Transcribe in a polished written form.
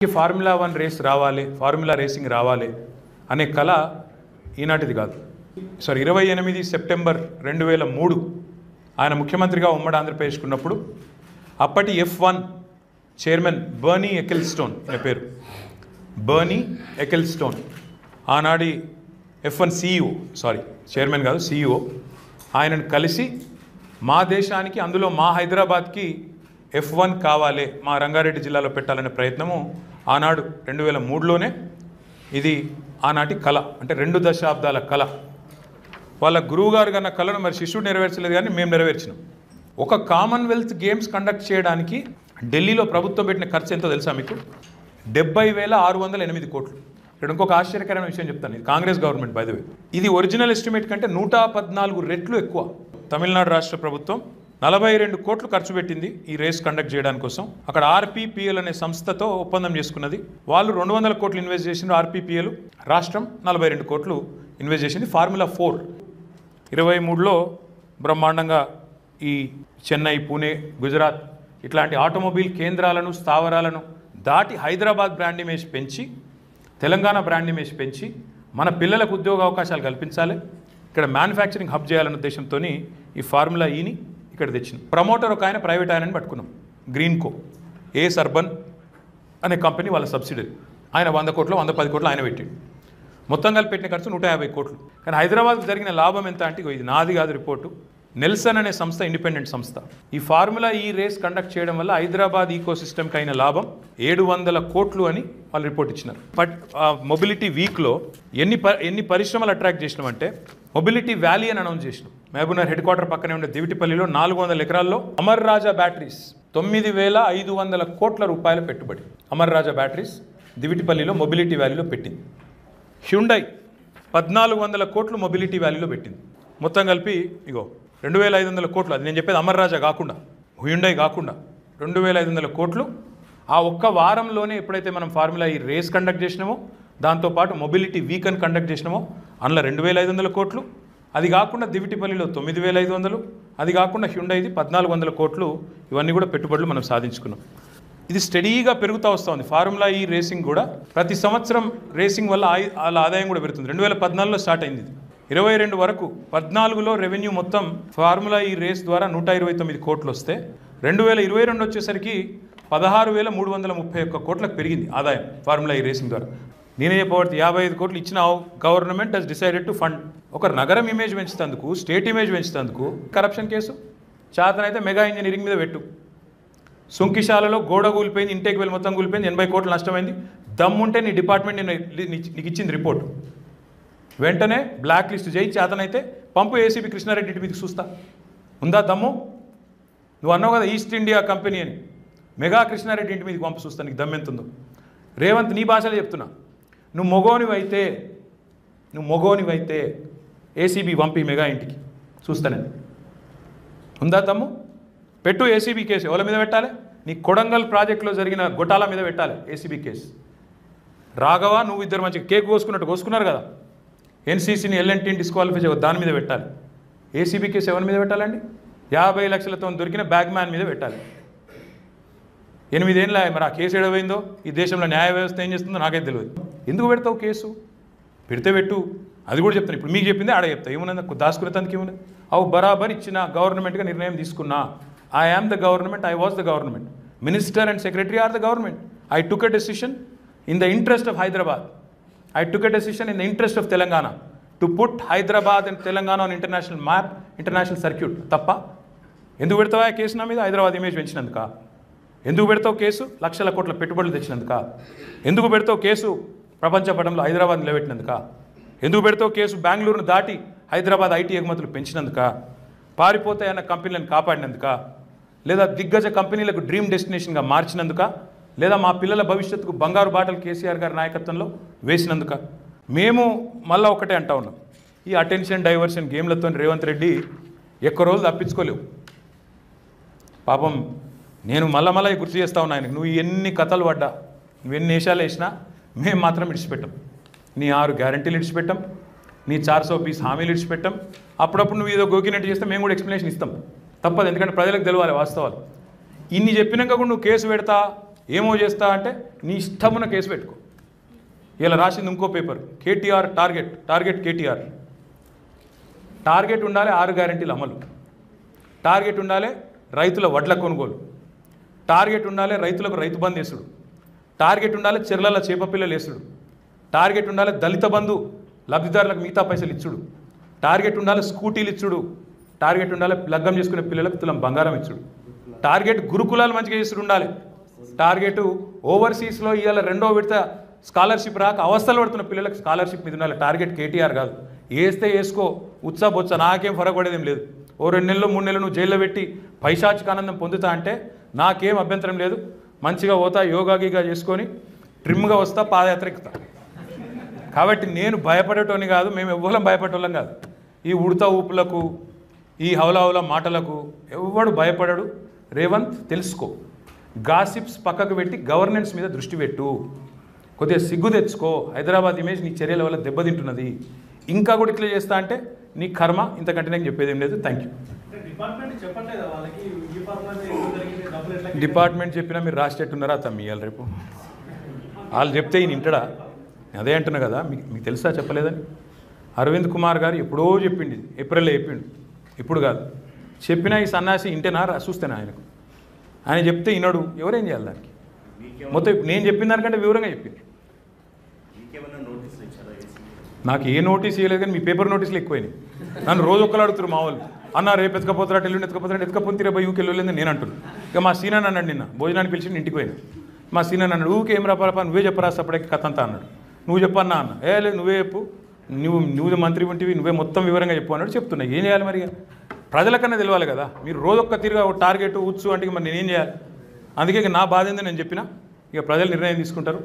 Formula 1 race రావాలి, formula racing రావాలి అనే కళ ఈనాటిది కాదు. 28 సెప్టెంబర్ 2003 ఆయన ముఖ్యమంత్రిగా ఉమ్మడి ఆంధ్రప్రదేశ్కు ఉన్నప్పుడు అప్పటి F1 చైర్మన్ బర్నీ ఎకిల్స్టోన్ అనే పేరు, బర్నీ ఎకిల్స్టోన్ ఆనాడి F1 CEO, చైర్మన్ కాదు CEO, ఆయనను కలిసి మా దేశానికి, అందులో మా హైదరాబాద్కి F1 కావాలి, మా రంగారెడ్డి జిల్లాలో పెట్టాలనే ప్రయత్నము ఆనాడు 2003లోనే. ఇది ఆనాటి కళ, అంటే 2 దశాబ్దాల కళ. వాళ్ళ గురువుగారు కన్నా కళను మరి శిష్యుడు నెరవేర్చలేదు, కానీ మేము నెరవేర్చినాం. ఒక కామన్వెల్త్ గేమ్స్ కండక్ట్ చేయడానికి ఢిల్లీలో ప్రభుత్వం పెట్టిన ఖర్చు ఎంతో తెలుసా మీకు? 70,608 కోట్లు. ఇక్కడ ఇంకొక ఆశ్చర్యకరమైన విషయం చెప్తాను. ఇది Congress government by the way. ఇది ఒరిజినల్ ఎస్టిమేట్ కంటే 114 రెట్లు ఎక్కువ. తమిళనాడు రాష్ట్ర ప్రభుత్వం 42 కోట్లు ఖర్చు పెట్టింది ఈ రేస్ కండక్ట్ చేయడానికి కోసం. అక్కడ RPPL అనే సంస్థతో ఒప్పందం చేసుకున్నది. వాళ్ళు 200 కోట్లు ఇన్వెస్ట్ చేసిండ్రు RPPL, రాష్ట్రం 42 కోట్లు ఇన్వెస్ట్ చేసింది. ఫార్ములా 4 23లో బ్రహ్మాండంగా ఈ చెన్నై, పూణే, గుజరాత్ ఇట్లాంటి ఆటోమొబైల్ కేంద్రాలను, స్థావరాలను దాటి హైదరాబాద్ బ్రాండ్ ఇమేజ్ పెంచి, తెలంగాణ బ్రాండ్ ఇమేజ్ పెంచి మన పిల్లలకు ఉద్యోగ అవకాశాలు కల్పించాలి, ఇక్కడ మ్యానుఫ్యాక్చరింగ్ హబ్ చేయాలనే ఉద్దేశంతో ఈ ఫార్ములా ఈని ఇక్కడ తెచ్చినాం. ప్రమోటర్ ఒక ఆయన, ప్రైవేట్ ఆయనని పట్టుకున్నాం, గ్రీన్కో, ఏఎస్ అర్బన్ అనే కంపెనీ వాళ్ళ సబ్సిడరీ. ఆయన 100 కోట్లు, 110 కోట్లు ఆయన పెట్టాడు. మొత్తం కలిపి పెట్టిన ఖర్చు 150 కోట్లు. కానీ హైదరాబాద్కు జరిగిన లాభం ఎంత అంటే, ఇది నాది కాదు రిపోర్టు, నెల్సన్ అనే సంస్థ, ఇండిపెండెంట్ సంస్థ, ఈ ఫార్ములా ఈ రేస్ కండక్ట్ చేయడం వల్ల హైదరాబాద్ ఈకో సిస్టమ్కి అయిన లాభం 700 కోట్లు అని వాళ్ళు రిపోర్ట్ ఇచ్చినారు. బట్ మొబిలిటీ వీక్లో ఎన్ని పరిశ్రమలు అట్రాక్ట్ చేసినామంటే, మొబిలిటీ వ్యాలీ అని అనౌన్స్ చేసినాం. మహబూబ్నగర్ హెడ్ క్వార్టర్ పక్కనే ఉండే దివిటిపల్లిలో 400 ఎకరాల్లో అమర్ రాజా బ్యాటరీస్ 9,500 కోట్ల రూపాయల పెట్టుబడి. అమర్ రాజా బ్యాటరీస్ దివిటిపల్లిలో మొబిలిటీ వ్యాలీలో పెట్టింది. హ్యుండై 1,400 కోట్లు మొబిలిటీ వ్యాలీలో పెట్టింది. మొత్తం కలిపి ఇగో 2,500 కోట్లు. అది నేను చెప్పేది అమర్ రాజా కాకుండా, హ్యుండై కాకుండా 2,500 కోట్లు. ఆ ఒక్క వారంలోనే ఎప్పుడైతే మనం ఫార్ములా ఈ రేస్ కండక్ట్ చేసినామో, దాంతోపాటు మొబిలిటీ వీక్ అని కండక్ట్ చేసినామో, అందులో 2,500 కోట్లు. అది కాకుండా దివిటిపల్లిలో 9,500, అది కాకుండా హ్యుండైది 1,400 కోట్లు. ఇవన్నీ కూడా పెట్టుబడులు మనం సాధించుకున్నాం. ఇది స్టడీగా పెరుగుతూ వస్తుంది. ఫార్ములా ఈ రేసింగ్ కూడా ప్రతి సంవత్సరం రేసింగ్ వల్ల వాళ్ళ ఆదాయం కూడా పెరుగుతుంది. 2014లో స్టార్ట్ అయింది, ఇది 22 వరకు. 14లో రెవెన్యూ మొత్తం ఫార్ములా ఈ రేస్ ద్వారా 129 కోట్లు వస్తే, 2022 వచ్చేసరికి 16,331 కోట్లకు పెరిగింది ఆదాయం ఫార్ములా ఈ రేసింగ్ ద్వారా. నేనే చెప్పబడితే 55 కోట్లు ఇచ్చిన government has decided to fund. ఒక నగరం ఇమేజ్ పెంచుతందుకు, స్టేట్ ఇమేజ్ పెంచుతందుకు కరప్షన్ కేసు చేతనైతే మెగా ఇంజనీరింగ్ మీద పెట్టు. సుంకిశాలలో గోడ కూలిపోయింది, ఇంటేక్ వెళ్ళి మొత్తం కూలిపోయింది, 80 కోట్లు నష్టమైంది. దమ్ముంటే నీ డిపార్ట్మెంట్ నీకు ఇచ్చింది రిపోర్ట్, వెంటనే బ్లాక్ లిస్ట్ చేయి, చేతనైతే పంపు ఏసీబీ కృష్ణారెడ్డి ఇంటి మీదకి చూస్తా. ఉందా దమ్ము? నువ్వు అన్నావు కదా ఈస్ట్ ఇండియా కంపెనీ అని, మెగా కృష్ణారెడ్డి ఇంటి మీదకి పంపు చూస్తా, నీకు దమ్మెంతుందో. రేవంత్ నీ భాషలో చెప్తున్నా, నువ్వు మొగోనివైతే ఏసీబీ పంపి మెగా ఇంటికి చూస్తానండి. ఉందా తమ్ము? పెట్టు ఏసీబీ కేసు. ఎవరి మీద పెట్టాలి? నీ కొడంగల్ ప్రాజెక్టులో జరిగిన గొటాల మీద పెట్టాలి ఏసీబీ కేసు. రాఘవ నువ్వు ఇద్దరు మంచిగా కేక్ కోసుకున్నట్టు కోసుకున్నారు కదా, ఎన్సీసీని ఎల్ఎన్టీని డిస్క్వాలిఫై చేయ, దాని మీద పెట్టాలి. ఏసీబీ కేసు ఎవరి మీద పెట్టాలండి? 50 లక్షలతో దొరికిన బ్యాగ్ మ్యాన్ మీద పెట్టాలి. 8 ఏళ్ళ మరి ఆ కేసు ఎడవైందో, ఈ దేశంలో న్యాయ వ్యవస్థ ఏం చేస్తుందో నాకైతే తెలియదు. ఎందుకు పెడతావు కేసు? పెడితే పెట్టు, అది కూడా చెప్తాను. ఇప్పుడు మీకు చెప్పింది ఆడ చెప్తా. ఏమున్నది దాచుకునేందుకు ఏమున్నది? అవు బరాబర్ ఇచ్చిన గవర్నమెంట్గా నిర్ణయం తీసుకున్నా. I am the government, I was the government, minister and secretary are the government. I took a decision in the interest of Hyderabad, I took a decision in the interest of Telangana to put Hyderabad and Telangana on international map, international circuit. తప్ప ఎందుకు పెడతావా case నా మీద? Hyderabad image పెంచినందుక? ఎందుకు పెడతావు case? లక్షల కోట్ల పెట్టుబడులు తెచ్చినందుక? ఎందుకు పెడతావు కేసు? ప్రపంచ పటంలో హైదరాబాద్ నిలబెట్టినందుక? ఎందుకు పెడతావు కేసు? బెంగళూరును దాటి హైదరాబాద్ ఐటీ ఎగుమతులు పెంచినందుక? పారిపోతాయన్న కంపెనీలను కాపాడినందుక? లేదా దిగ్గజ కంపెనీలకు డ్రీమ్ డెస్టినేషన్గా మార్చినందుక? లేదా మా పిల్లల భవిష్యత్తుకు బంగారు బాటలు కేసీఆర్ గారి నాయకత్వంలో వేసినందుక? మేము మళ్ళీ ఒకటే అంటా ఉన్నాం, ఈ అటెన్షన్ డైవర్షన్ గేమ్లతో రేవంత్ రెడ్డి ఎక్కువ రోజులు తప్పించుకోలేవు. పాపం నేను మళ్ళీ గుర్తు చేస్తా ఉన్నా ఆయనకు, నువ్వు ఎన్ని కథలు పడ్డా, నువ్వు ఎన్ని వేషాలు వేసినా మేము మాత్రం ఇడిచిపెట్టాం. నీ 6 గ్యారంటీలు ఇడిచిపెట్టాం, నీ 420 హామీలు ఇడిచిపెట్టాం. అప్పుడప్పుడు నువ్వు ఏదో గోకినట్టు చేస్తే మేము కూడా ఎక్స్ప్లెనేషన్ ఇస్తాం, తప్పదు. ఎందుకంటే ప్రజలకు తెలవాలి వాస్తవాలు. ఇన్ని చెప్పినాక కూడా నువ్వు కేసు పెడతా, ఏమో చేస్తా అంటే నీ ఇష్టమున కేసు పెట్టుకో. ఇలా రాసింది ఇంకో paper, KTR target KTR. Target ఉండాలి 6 గ్యారెంటీల అమలు, టార్గెట్ ఉండాలి రైతుల వడ్ల కొనుగోలు, టార్గెట్ ఉండాలి రైతులకు రైతు బంధు వేసుడు, టార్గెట్ ఉండాలి చెర్లల చేప పిల్లలు వేసుడు, టార్గెట్ ఉండాలి దళిత బంధు లబ్ధిదారులకు మిగతా పైసలు ఇచ్చుడు, టార్గెట్ ఉండాలి స్కూటీలు ఇచ్చుడు, టార్గెట్ ఉండాలి లగ్గం చేసుకునే పిల్లలకు తులం బంగారం ఇచ్చుడు, టార్గెట్ గురుకులాలు మంచిగా చేసుడు ఉండాలి, టార్గెట్ ఓవర్సీస్లో ఇవాళ 2వ విడత స్కాలర్షిప్ రాక అవస్థలు పడుతున్న పిల్లలకు స్కాలర్షిప్ మీద ఉండాలి. టార్గెట్ కేటీఆర్ కాదు. వేస్తే వేసుకో, బొత్స నాకేం ఫరక పడేదేం లేదు. ఓ 2 నెలలు 3 నెలలు నువ్వు జైల్లో పెట్టి పైశాచిక ఆనందం పొందుతా అంటే నాకేం అభ్యంతరం లేదు. మంచిగా పోతా, యోగా గీగా చేసుకొని ట్రిమ్గా వస్తా, పాదయాత్ర ఎక్కుతా. కాబట్టి నేను భయపడేటోని కాదు, మేము ఎవ్వరం భయపడేటోళ్ళం కాదు. ఈ ఉడత ఊపులకు, ఈ హౌలా మాటలకు ఎవ్వడు భయపడడు. రేవంత్ తెలుసుకో, గాసిప్స్ పక్కకు పెట్టి గవర్నెన్స్ మీద దృష్టి పెట్టు, కొద్దిగా సిగ్గు తెచ్చుకో. హైదరాబాద్ ఇమేజ్ నీ చర్యల వల్ల దెబ్బతింటున్నది. ఇంకా కూడా ఇట్లా చేస్తా అంటే నీ కర్మ. ఇంతకంటే నేను చెప్పేది ఏం లేదు. Thank you. డిపార్ట్మెంట్ చెప్పినా మీరు రాసేట్టున్నారా తమ్మి ఇవాళ రేపు? వాళ్ళు చెప్తే ఈయన ఇంటడా? అదే అంటున్నా కదా, మీకు తెలుసా చెప్పలేదని. అరవింద్ కుమార్ గారు ఎప్పుడో చెప్పిండి, ఏప్రిల్లో చెప్పిండు, ఇప్పుడు కాదు. చెప్పినా ఈ సన్నాసి ఇంటేనా చూస్తేనా ఆయనకు? ఆయన చెప్తే ఈనాడు ఎవరేం చేయాలి దానికి? మొత్తం నేను చెప్పిన దానికంటే వివరంగా చెప్పింది. నాకు ఏ నోటీస్ ఇవ్వలేదు, కానీ మీ పేపర్ నోటీసులు ఎక్కువైనాయి. నన్ను రోజు ఒక్కరు అడుగుతారు మా వాళ్ళు, అన్న రేపు ఎత్తుకపోతారా, ఎల్లుండి ఎత్తుకపోతారా, ఎత్తుకపోతే పోయి ఊకి వెళ్ళలేదని నేను అంటున్నాను. ఇక మా సీనియర్ అన్నాడు, నిన్న భోజనానికి పిలిచి ఇంటికి పోయినా. మా సీనియర్ అన్నాడు, ఊకే ఏం రాపా నువ్వే చెప్పరా సపరేట్ కథ అంతా అన్నాడు. నువ్వు చెప్పన్నా అన్న, లేదు నువ్వే చెప్పు, నువ్వు మంత్రి ఉంటివి, నువ్వే మొత్తం వివరంగా చెప్పు అన్నాడు. చెప్తున్నా, ఏం చేయాలి మరి? ప్రజలకన్నా తెలియాలి కదా. మీరు రోజొక్క తిరిగా టార్గెట్ ఊచ్చు అంటే మరి నేనేం చేయాలి? అందుకే నా బాధ ఏందో నేను చెప్పినా, ఇక ప్రజలు నిర్ణయం తీసుకుంటారు.